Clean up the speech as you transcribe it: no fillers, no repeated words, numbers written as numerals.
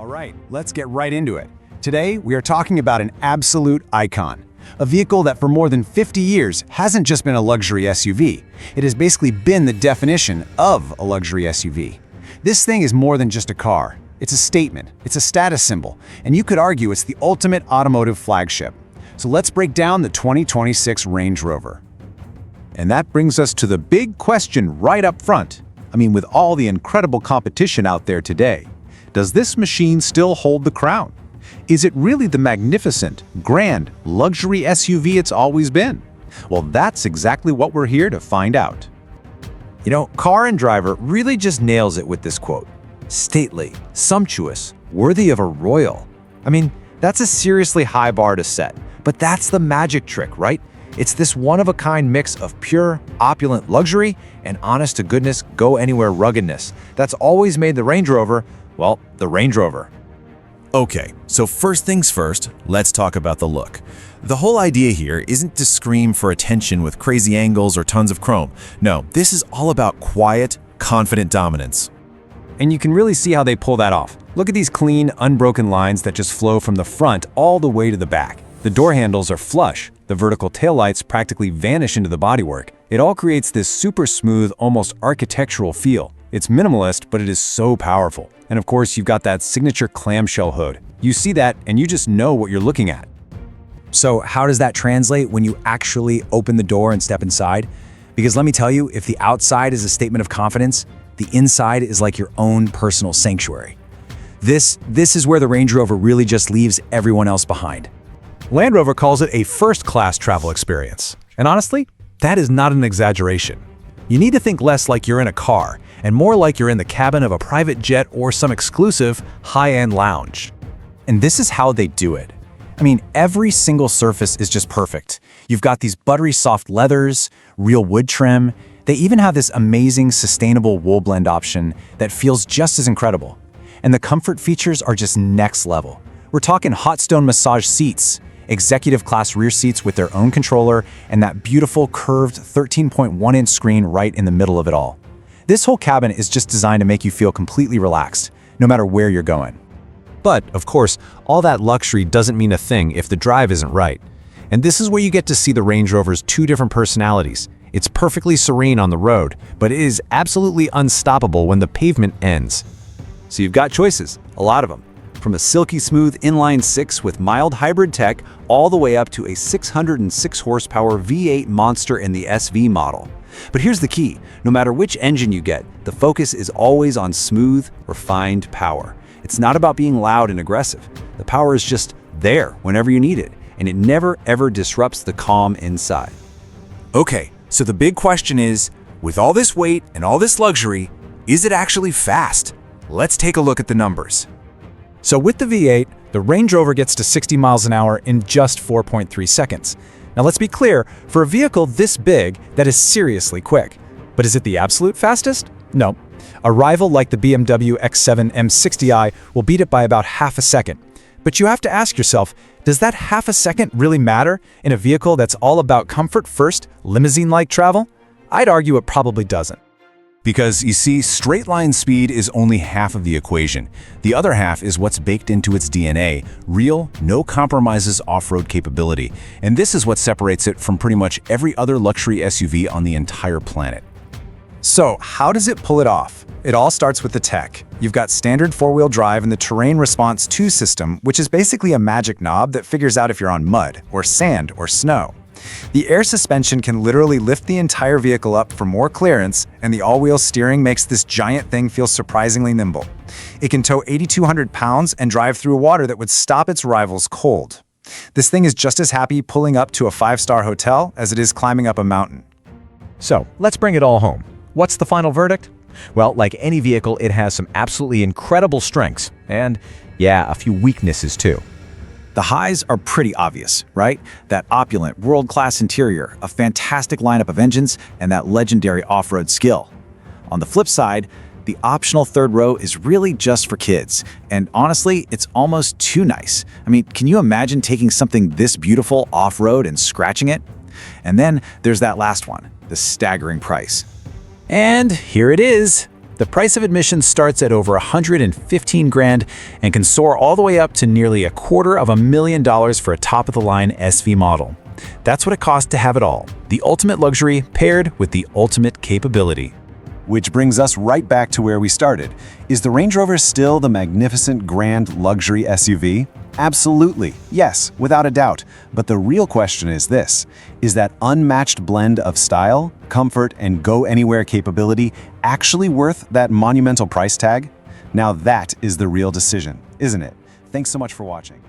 All right, let's get right into it. Today, we are talking about an absolute icon. A vehicle that for more than 50 years hasn't just been a luxury SUV. It has basically been the definition of a luxury SUV. This thing is more than just a car. It's a statement, it's a status symbol, and you could argue it's the ultimate automotive flagship. So let's break down the 2026 Range Rover. And that brings us to the big question right up front. With all the incredible competition out there today, does this machine still hold the crown? Is it really the magnificent, grand, luxury SUV it's always been? Well, that's exactly what we're here to find out. Car and Driver really just nails it with this quote. Stately, sumptuous, worthy of a royal. That's a seriously high bar to set, but that's the magic trick, right? It's this one-of-a-kind mix of pure, opulent luxury and honest-to-goodness, go-anywhere ruggedness that's always made the Range Rover, well, the Range Rover. Okay, so first things first, let's talk about the look. The whole idea here isn't to scream for attention with crazy angles or tons of chrome. No, this is all about quiet, confident dominance. And you can really see how they pull that off. Look at these clean, unbroken lines that just flow from the front all the way to the back. The door handles are flush. The vertical taillights practically vanish into the bodywork. It all creates this super smooth, almost architectural feel. It's minimalist, but it is so powerful. And of course, you've got that signature clamshell hood. You see that, and you just know what you're looking at. So how does that translate when you actually open the door and step inside? Because let me tell you, if the outside is a statement of confidence, the inside is like your own personal sanctuary. This is where the Range Rover really just leaves everyone else behind. Land Rover calls it a first-class travel experience. And honestly, that is not an exaggeration. You need to think less like you're in a car and more like you're in the cabin of a private jet or some exclusive, high-end lounge. And this is how they do it. Every single surface is just perfect. You've got these buttery soft leathers, real wood trim. They even have this amazing sustainable wool blend option that feels just as incredible. And the comfort features are just next level. We're talking hot stone massage seats, executive class rear seats with their own controller, and that beautiful curved 13.1-inch screen right in the middle of it all. This whole cabin is just designed to make you feel completely relaxed, no matter where you're going. But, of course, all that luxury doesn't mean a thing if the drive isn't right. And this is where you get to see the Range Rover's two different personalities. It's perfectly serene on the road, but it is absolutely unstoppable when the pavement ends. So you've got choices, a lot of them. From a silky smooth inline-six with mild hybrid tech all the way up to a 606 horsepower V8 monster in the SV model. But here's the key, no matter which engine you get, the focus is always on smooth, refined power. It's not about being loud and aggressive. The power is just there whenever you need it, and it never ever disrupts the calm inside. Okay, so the big question is, with all this weight and all this luxury, is it actually fast? Let's take a look at the numbers. So with the V8, the Range Rover gets to 60 miles an hour in just 4.3 seconds. Now let's be clear, for a vehicle this big, that is seriously quick. But is it the absolute fastest? No. A rival like the BMW X7 M60i will beat it by about half a second. But you have to ask yourself, does that half a second really matter in a vehicle that's all about comfort first, limousine-like travel? I'd argue it probably doesn't. Because, you see, straight line speed is only half of the equation. The other half is what's baked into its DNA, real, no compromises off-road capability. And this is what separates it from pretty much every other luxury SUV on the entire planet. So how does it pull it off? It all starts with the tech. You've got standard four-wheel drive and the Terrain Response 2 system, which is basically a magic knob that figures out if you're on mud, or sand, or snow. The air suspension can literally lift the entire vehicle up for more clearance, and the all-wheel steering makes this giant thing feel surprisingly nimble. It can tow 8,200 pounds and drive through water that would stop its rivals cold. This thing is just as happy pulling up to a 5-star hotel as it is climbing up a mountain. So let's bring it all home. What's the final verdict? Well, like any vehicle, it has some absolutely incredible strengths, and yeah, a few weaknesses too. The highs are pretty obvious, right? That opulent, world-class interior, a fantastic lineup of engines, and that legendary off-road skill. On the flip side, the optional third row is really just for kids, and honestly, it's almost too nice. Can you imagine taking something this beautiful off-road and scratching it? And then there's that last one, the staggering price. And here it is. The price of admission starts at over 115 grand and can soar all the way up to nearly $250,000 for a top-of-the-line SV model. That's what it costs to have it all. The ultimate luxury paired with the ultimate capability. Which brings us right back to where we started. Is the Range Rover still the magnificent grand luxury SUV? Absolutely, yes, without a doubt. But the real question is this: is that unmatched blend of style, comfort, and go-anywhere capability actually worth that monumental price tag? Now that is the real decision, isn't it? Thanks so much for watching.